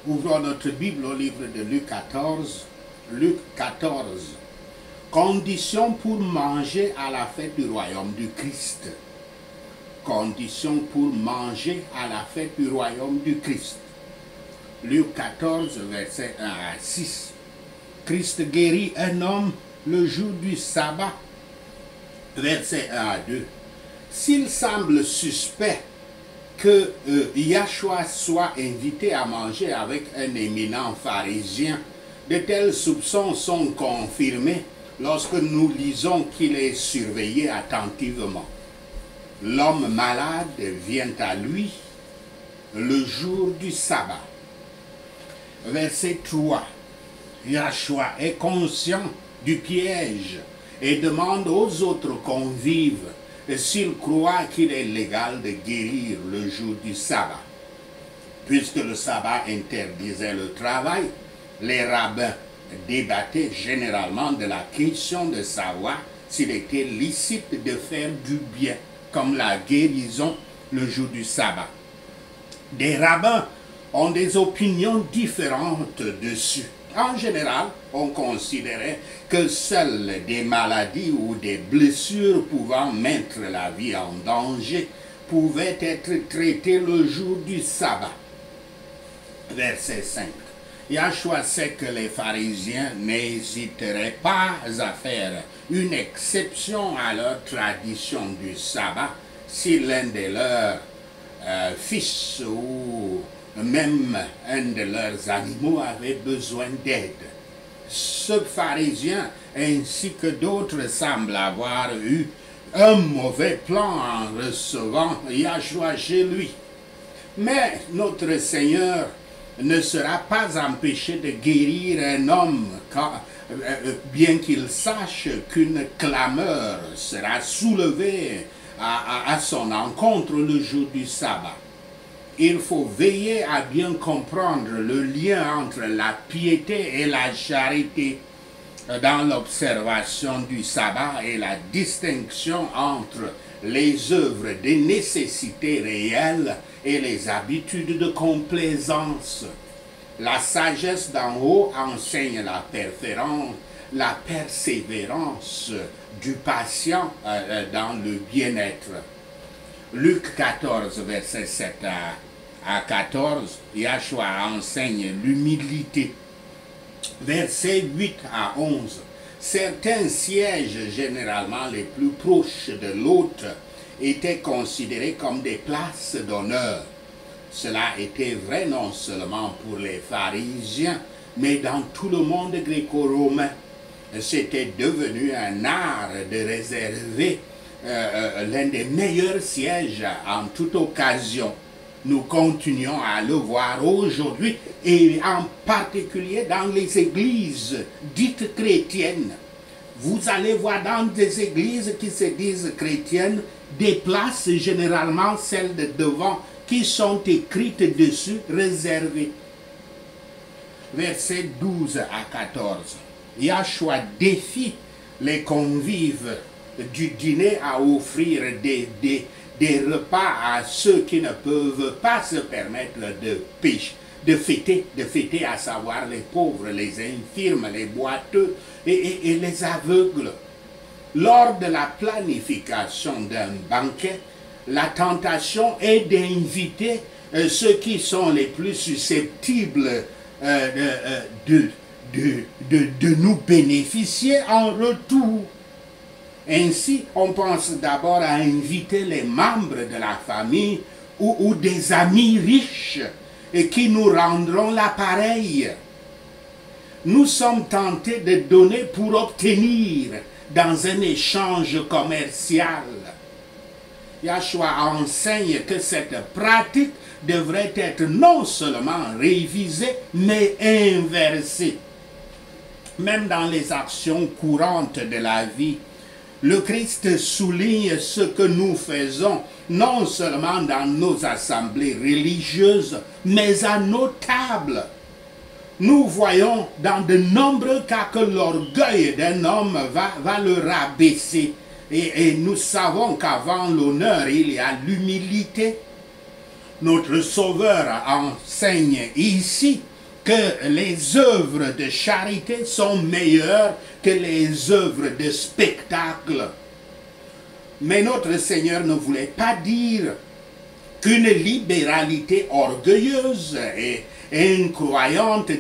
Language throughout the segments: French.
Ouvrons notre Bible au livre de Luc 14. Luc 14. Conditions pour manger à la fête du royaume du Christ. Conditions pour manger à la fête du royaume du Christ. Luc 14, versets 1 à 6. Christ guérit un homme le jour du sabbat. Versets 1 à 2. S'il semble suspect que Yahshua soit invité à manger avec un éminent pharisien, de tels soupçons sont confirmés lorsque nous lisons qu'il est surveillé attentivement. L'homme malade vient à lui le jour du sabbat. Verset 3. Yahshua est conscient du piège et demande aux autres convives s'ils croient qu'il est légal de guérir le jour du sabbat. Puisque le sabbat interdisait le travail, les rabbins débattaient généralement de la question de savoir s'il était licite de faire du bien, comme la guérison le jour du sabbat. Des rabbins ont des opinions différentes dessus. En général, on considérait que seules des maladies ou des blessures pouvant mettre la vie en danger pouvaient être traitées le jour du sabbat. Verset 5. Yahshua sait que les pharisiens n'hésiteraient pas à faire une exception à leur tradition du sabbat si l'un de leurs fils ou même un de leurs animaux avait besoin d'aide. Ce pharisien ainsi que d'autres semblent avoir eu un mauvais plan en recevant Yahshua chez lui. Mais notre Seigneur ne sera pas empêché de guérir un homme, bien qu'il sache qu'une clameur sera soulevée à son encontre le jour du sabbat. Il faut veiller à bien comprendre le lien entre la piété et la charité dans l'observation du sabbat et la distinction entre les œuvres de nécessité réelle et les habitudes de complaisance. La sagesse d'en haut enseigne la persévérance du patient dans le bien-être. Luc 14, verset 7 à 14, Yahshua enseigne l'humilité. Versets 8 à 11, certains sièges, généralement les plus proches de l'hôte, étaient considérés comme des places d'honneur. Cela était vrai non seulement pour les pharisiens, mais dans tout le monde gréco-romain. C'était devenu un art de réserver l'un des meilleurs sièges en toute occasion. Nous continuons à le voir aujourd'hui et en particulier dans les églises dites chrétiennes. Vous allez voir dans des églises qui se disent chrétiennes des places, généralement celles de devant, qui sont écrites dessus, réservées. Versets 12 à 14. Yahshua défie les convives du dîner à offrir des repas à ceux qui ne peuvent pas se permettre de fêter, à savoir les pauvres, les infirmes, les boiteux et les aveugles. Lors de la planification d'un banquet, la tentation est d'inviter ceux qui sont les plus susceptibles de nous bénéficier en retour. Ainsi, on pense d'abord à inviter les membres de la famille ou des amis riches et qui nous rendront l'appareil. Nous sommes tentés de donner pour obtenir dans un échange commercial. Yahshua enseigne que cette pratique devrait être non seulement révisée, mais inversée. Même dans les actions courantes de la vie, le Christ souligne ce que nous faisons, non seulement dans nos assemblées religieuses, mais à nos tables. Nous voyons dans de nombreux cas que l'orgueil d'un homme va le rabaisser. Et nous savons qu'avant l'honneur, il y a l'humilité. Notre Sauveur enseigne ici que les œuvres de charité sont meilleures que les œuvres de spectacle. Mais notre Seigneur ne voulait pas dire qu'une libéralité orgueilleuse et incroyante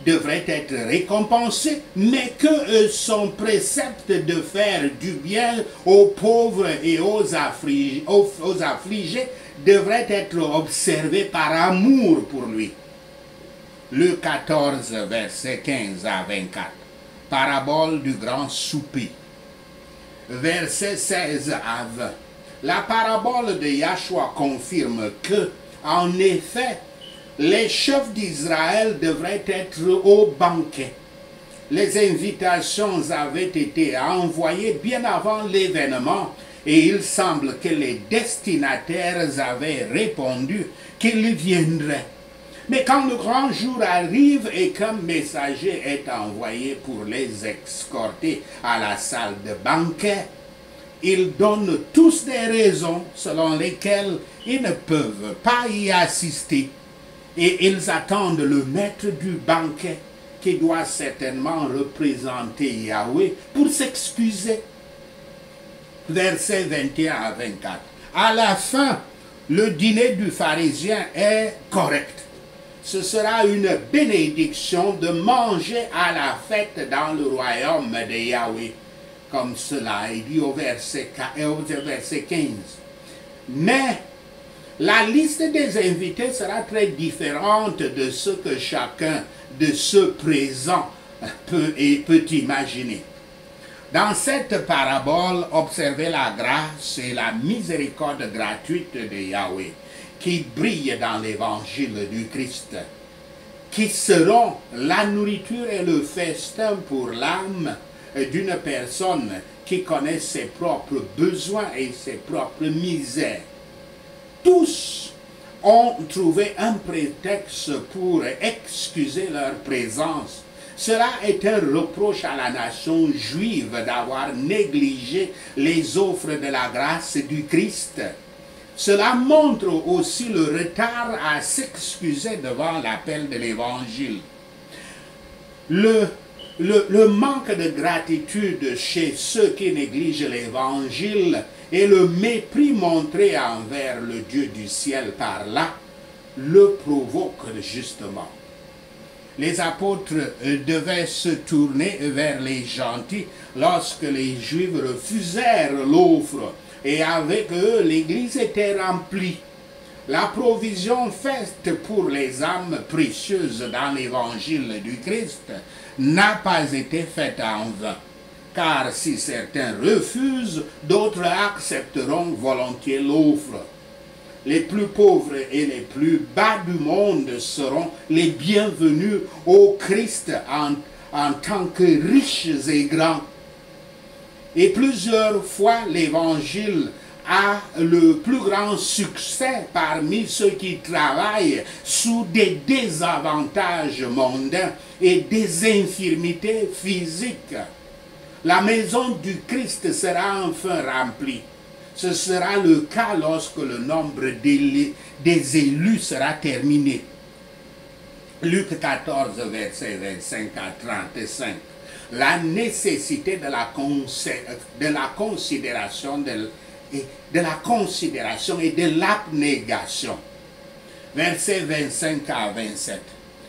devrait être récompensée, mais que son précepte de faire du bien aux pauvres et aux affligés devrait être observé par amour pour lui. Luc 14, versets 15 à 24. Parabole du grand souper. Versets 16 à 20. La parabole de Yahshua confirme que, en effet, les chefs d'Israël devraient être au banquet. Les invitations avaient été envoyées bien avant l'événement et il semble que les destinataires avaient répondu qu'ils viendraient. Mais quand le grand jour arrive et qu'un messager est envoyé pour les escorter à la salle de banquet, ils donnent tous des raisons selon lesquelles ils ne peuvent pas y assister. Et ils attendent le maître du banquet, qui doit certainement représenter Yahweh, pour s'excuser. Versets 21 à 24. À la fin, le dîner du pharisien est correct. Ce sera une bénédiction de manger à la fête dans le royaume de Yahweh, comme cela est dit au verset 15. Mais la liste des invités sera très différente de ce que chacun de ceux présents peut imaginer. Dans cette parabole, observez la grâce et la miséricorde gratuite de Yahweh qui brillent dans l'évangile du Christ, qui seront la nourriture et le festin pour l'âme d'une personne qui connaît ses propres besoins et ses propres misères. Tous ont trouvé un prétexte pour excuser leur présence. Cela est un reproche à la nation juive d'avoir négligé les offres de la grâce du Christ. Cela montre aussi le retard à s'excuser devant l'appel de l'Évangile. Le manque de gratitude chez ceux qui négligent l'Évangile et le mépris montré envers le Dieu du ciel par là le provoquent justement. Les apôtres devaient se tourner vers les gentils lorsque les Juifs refusèrent l'offre et avec eux l'Église était remplie. La provision faite pour les âmes précieuses dans l'évangile du Christ n'a pas été faite en vain. Car si certains refusent, d'autres accepteront volontiers l'offre. Les plus pauvres et les plus bas du monde seront les bienvenus au Christ en tant que riches et grands. Et plusieurs fois, l'Évangile a le plus grand succès parmi ceux qui travaillent sous des désavantages mondains et des infirmités physiques. La maison du Christ sera enfin remplie. Ce sera le cas lorsque le nombre des élus sera terminé. Luc 14, verset 25 à 35. La nécessité de la considération et de l'abnégation. Versets 25 à 27.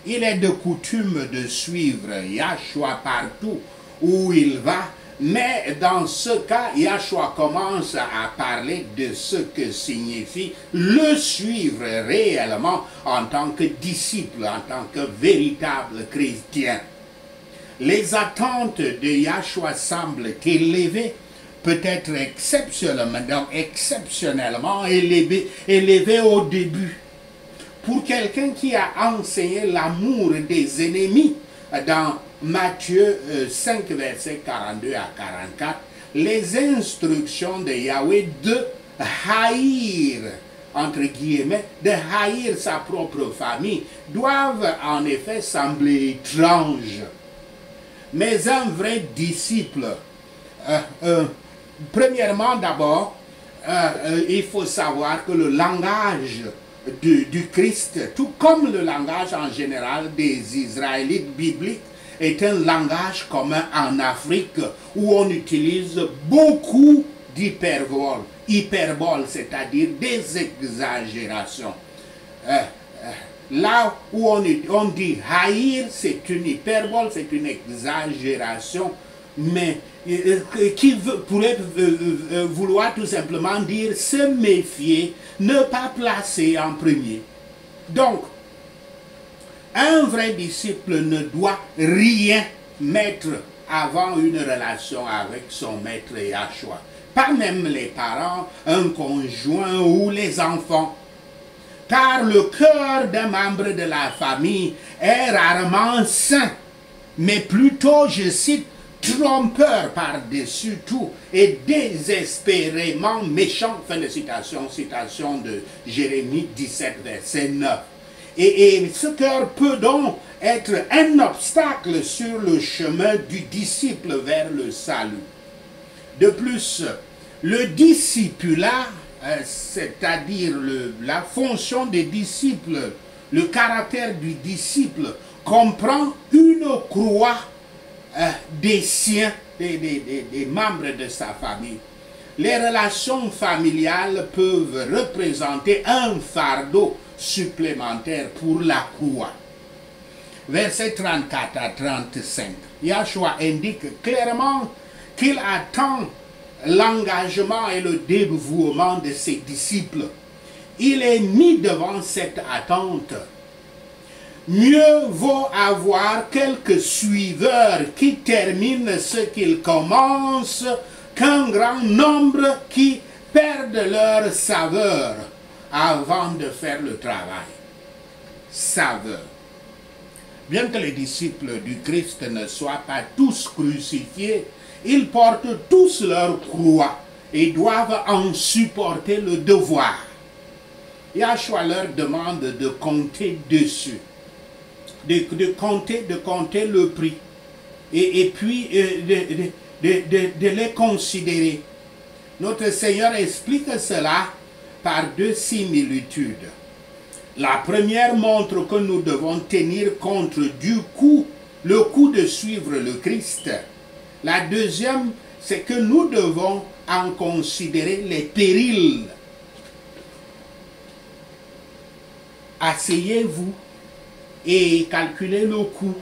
Il est de coutume de suivre Yahshua partout où il va, mais dans ce cas, Yahshua commence à parler de ce que signifie le suivre réellement en tant que disciple, en tant que véritable chrétien. Les attentes de Yahshua semblent élevées, peut-être exceptionnellement élevées au début. Pour quelqu'un qui a enseigné l'amour des ennemis dans Matthieu 5, versets 42 à 44, les instructions de Yahweh de haïr, entre guillemets, de haïr sa propre famille, doivent en effet sembler étranges. Mais un vrai disciple, premièrement d'abord, il faut savoir que le langage du Christ, tout comme le langage en général des Israélites bibliques, est un langage commun en Afrique où on utilise beaucoup d'hyperbole. Hyperbole, c'est-à-dire des exagérations. Là où on dit haïr, c'est une hyperbole, c'est une exagération, mais qui pourrait vouloir tout simplement dire se méfier, ne pas placer en premier. Donc, un vrai disciple ne doit rien mettre avant une relation avec son maître Yahshua. Pas même les parents, un conjoint ou les enfants. Car le cœur d'un membre de la famille est rarement sain, mais plutôt, je cite, trompeur par-dessus tout et désespérément méchant. Fin de citation, citation de Jérémie 17, verset 9. Et ce cœur peut donc être un obstacle sur le chemin du disciple vers le salut. De plus, le discipulat, c'est-à-dire la fonction des disciples, le caractère du disciple, comprend une croix des siens, des membres de sa famille. Les relations familiales peuvent représenter un fardeau supplémentaire pour la croix. Versets 34 à 35, Yahshua indique clairement qu'il attend l'engagement et le dévouement de ses disciples. Il est mis devant cette attente. Mieux vaut avoir quelques suiveurs qui terminent ce qu'ils commencent qu'un grand nombre qui perdent leur saveur avant de faire le travail. Saveur. Bien que les disciples du Christ ne soient pas tous crucifiés, ils portent tous leur croix et doivent en supporter le devoir. Yahshua leur demande de compter dessus, de compter le prix et puis de les considérer. Notre Seigneur explique cela par deux similitudes. La première montre que nous devons tenir compte du coût, le coût de suivre le Christ. La deuxième, c'est que nous devons en considérer les périls. Asseyez-vous et calculez le coût.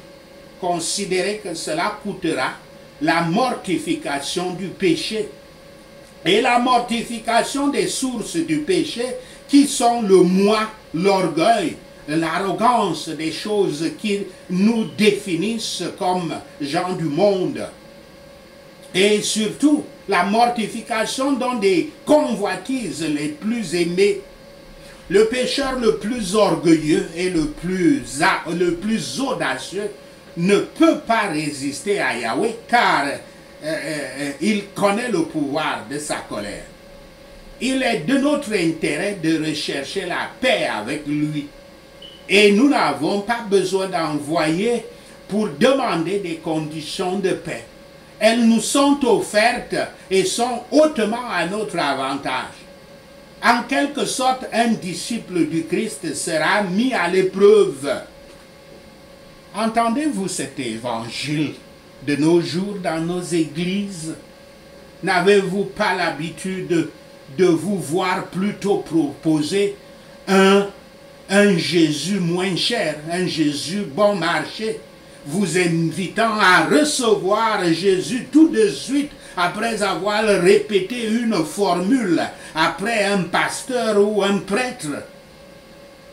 Considérez que cela coûtera la mortification du péché et la mortification des sources du péché qui sont le moi, l'orgueil, l'arrogance, des choses qui nous définissent comme gens du monde. Et surtout, la mortification dans des convoitises les plus aimées. Le pécheur le plus orgueilleux et le plus audacieux ne peut pas résister à Yahweh car il connaît le pouvoir de sa colère. Il est de notre intérêt de rechercher la paix avec lui. Et nous n'avons pas besoin d'envoyer pour demander des conditions de paix. Elles nous sont offertes et sont hautement à notre avantage. En quelque sorte, un disciple du Christ sera mis à l'épreuve. Entendez-vous cet évangile de nos jours dans nos églises? N'avez-vous pas l'habitude de vous voir plutôt proposer un Jésus moins cher, un Jésus bon marché, vous invitant à recevoir Jésus tout de suite après avoir répété une formule après un pasteur ou un prêtre?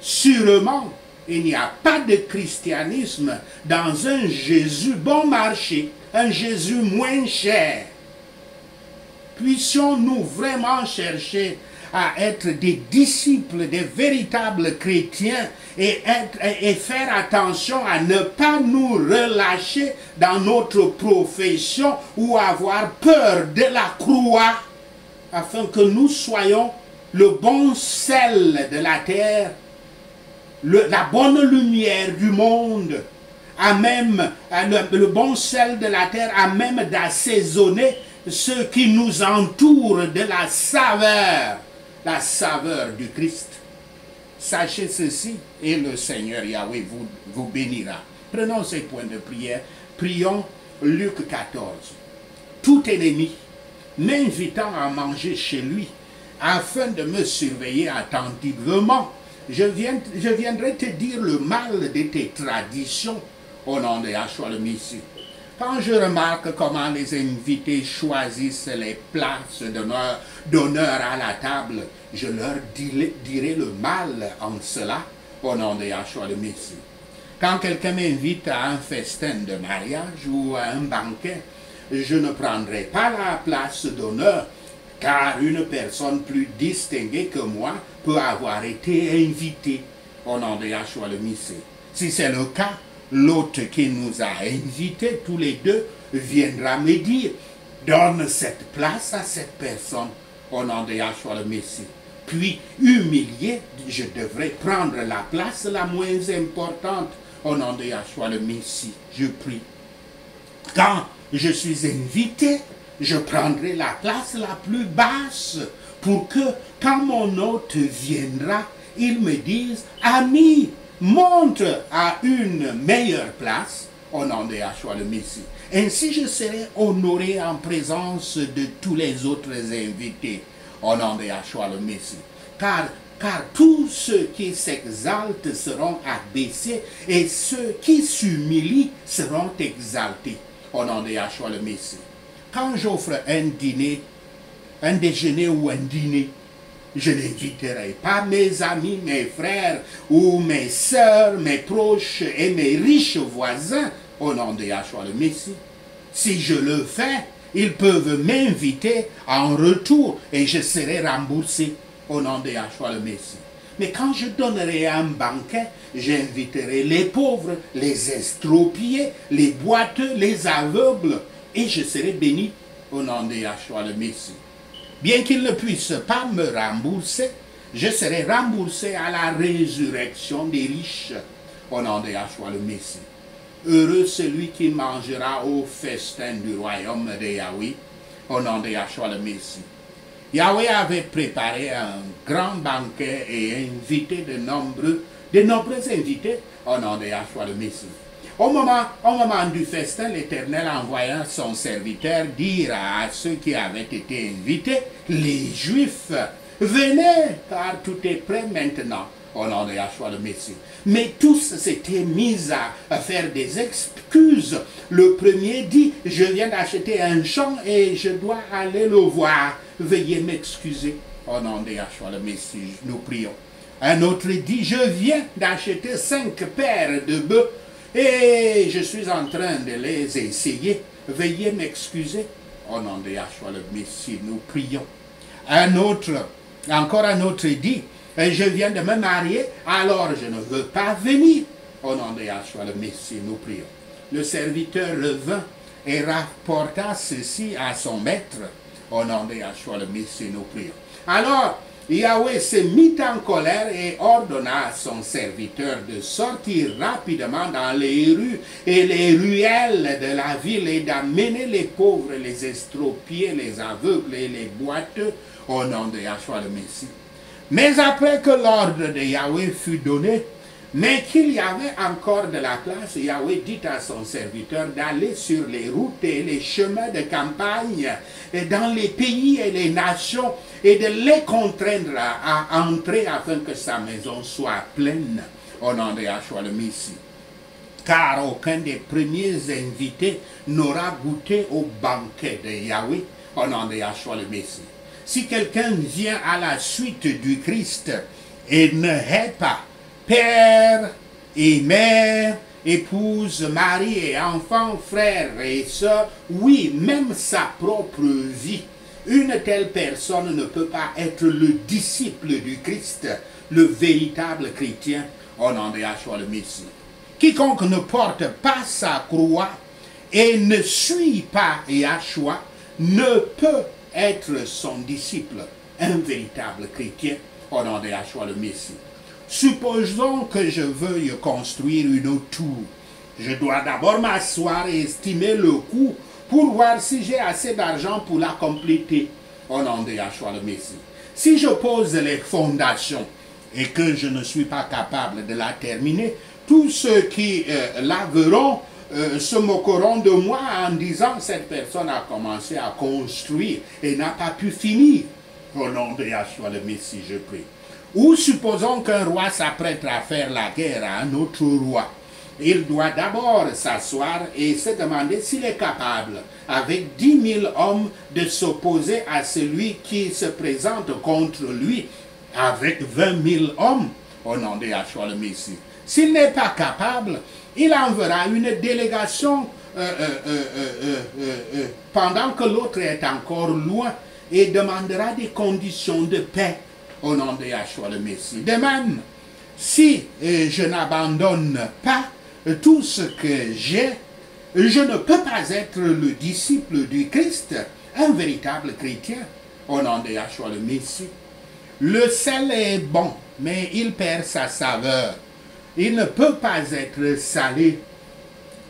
Sûrement, il n'y a pas de christianisme dans un Jésus bon marché, un Jésus moins cher. Puissions-nous vraiment chercher à être des disciples, des véritables chrétiens et faire attention à ne pas nous relâcher dans notre profession ou avoir peur de la croix, afin que nous soyons le bon sel de la terre, la bonne lumière du monde, à même le bon sel de la terre, à même d'assaisonner ce qui nous entoure de la saveur du Christ. Sachez ceci et le Seigneur Yahweh vous bénira. Prenons ces points de prière. Prions Luc 14. Tout ennemi m'invitant à manger chez lui afin de me surveiller attentivement, je viendrai te dire le mal de tes traditions au nom de Yahshua le Messie. Quand je remarque comment les invités choisissent les places d'honneur à la table, je leur dirai le mal en cela au nom de Yahshua le Messie. Quand quelqu'un m'invite à un festin de mariage ou à un banquet, je ne prendrai pas la place d'honneur, car une personne plus distinguée que moi peut avoir été invitée au nom de Yahshua le Messie. Si c'est le cas, l'hôte qui nous a invités tous les deux viendra me dire, donne cette place à cette personne au nom de Yahshua le Messie. Puis, humilié, je devrais prendre la place la moins importante au nom de Yahshua le Messie. Je prie. Quand je suis invité, je prendrai la place la plus basse pour que, quand mon hôte viendra, il me dise, ami, monte à une meilleure place au nom de Yahshua le Messie. Ainsi, je serai honoré en présence de tous les autres invités au nom de Yahshua le Messie. Car tous ceux qui s'exaltent seront abaissés et ceux qui s'humilient seront exaltés au nom de Yahshua le Messie. Quand j'offre un dîner, un déjeuner ou un dîner, je n'inviterai pas mes amis, mes frères ou mes sœurs, mes proches et mes riches voisins au nom de Yahshua le Messie. Si je le fais, ils peuvent m'inviter en retour et je serai remboursé au nom de Yahshua le Messie. Mais quand je donnerai un banquet, j'inviterai les pauvres, les estropiés, les boiteux, les aveugles, et je serai béni au nom de Yahshua le Messie. Bien qu'il ne puisse pas me rembourser, je serai remboursé à la résurrection des riches au nom de Yahshua le Messie. Heureux celui qui mangera au festin du royaume de Yahweh au nom de Yahshua le Messie. Yahweh avait préparé un grand banquet et invité de nombreux invités au nom de Yahshua le Messie. Au moment du festin, l'Éternel envoya son serviteur dire à ceux qui avaient été invités, les Juifs, venez, car tout est prêt maintenant, au nom de Yahshua le Messie. Mais tous s'étaient mis à faire des excuses. Le premier dit, je viens d'acheter un champ et je dois aller le voir. Veuillez m'excuser, au nom de Yahshua le Messie, nous prions. Un autre dit, je viens d'acheter 5 paires de bœufs et je suis en train de les essayer. Veuillez m'excuser. Au nom de Yahshua le Messie, nous prions. Encore un autre dit, je viens de me marier, alors je ne veux pas venir. Au nom de Yahshua le Messie, nous prions. Le serviteur revint et rapporta ceci à son maître. Au nom de Yahshua le Messie, nous prions. Alors, Yahweh se mit en colère et ordonna à son serviteur de sortir rapidement dans les rues et les ruelles de la ville et d'amener les pauvres, les estropiés, les aveugles et les boiteux au nom de Yahshua le Messie. Mais après que l'ordre de Yahweh fut donné, mais qu'il y avait encore de la place, Yahweh dit à son serviteur d'aller sur les routes et les chemins de campagne, et dans les pays et les nations, et de les contraindre à entrer afin que sa maison soit pleine, au nom de Yahshua le Messie. Car aucun des premiers invités n'aura goûté au banquet de Yahweh, au nom de Yahshua le Messie. Si quelqu'un vient à la suite du Christ et ne hait pas père et mère, épouse, mari et enfants, frères et sœurs, oui, même sa propre vie, une telle personne ne peut pas être le disciple du Christ, le véritable chrétien, au nom de Yahshua le Messie. Quiconque ne porte pas sa croix et ne suit pas Yahshua ne peut être son disciple, un véritable chrétien, au nom de Yahshua le Messie. Supposons que je veuille construire une tour. Je dois d'abord m'asseoir et estimer le coût pour voir si j'ai assez d'argent pour la compléter, au nom de Yahshua le Messie. Si je pose les fondations et que je ne suis pas capable de la terminer, tous ceux qui la verront se moqueront de moi en disant cette personne a commencé à construire et n'a pas pu finir. Au nom de Yahshua le Messie, je prie. Ou supposons qu'un roi s'apprête à faire la guerre à un autre roi. Il doit d'abord s'asseoir et se demander s'il est capable, avec 10 000 hommes, de s'opposer à celui qui se présente contre lui, avec 20 000 hommes, au nom de Yahshua le Messie. S'il n'est pas capable, il enverra une délégation pendant que l'autre est encore loin et demandera des conditions de paix au nom de Yahshua le Messie. De même, si je n'abandonne pas tout ce que j'ai, je ne peux pas être le disciple du Christ, un véritable chrétien, au nom de Yahshua le Messie. Le sel est bon, mais il perd sa saveur. Il ne peut pas être salé.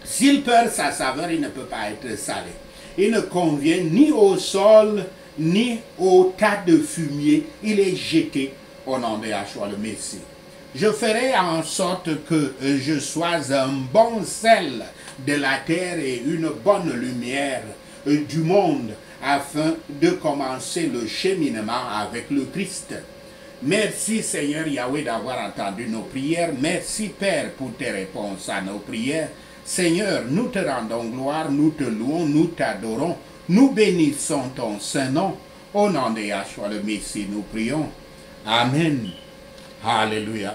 S'il perd sa saveur, il ne peut pas être salé. Il ne convient ni au sol, ni au tas de fumier. Il est jeté au nom de Yahshua le Messie. Je ferai en sorte que je sois un bon sel de la terre et une bonne lumière du monde afin de commencer le cheminement avec le Christ. Merci Seigneur Yahweh d'avoir entendu nos prières. Merci Père pour tes réponses à nos prières. Seigneur, nous te rendons gloire, nous te louons, nous t'adorons. Nous bénissons ton saint nom. Au nom de Yahshua le Messie, nous prions. Amen. Alléluia.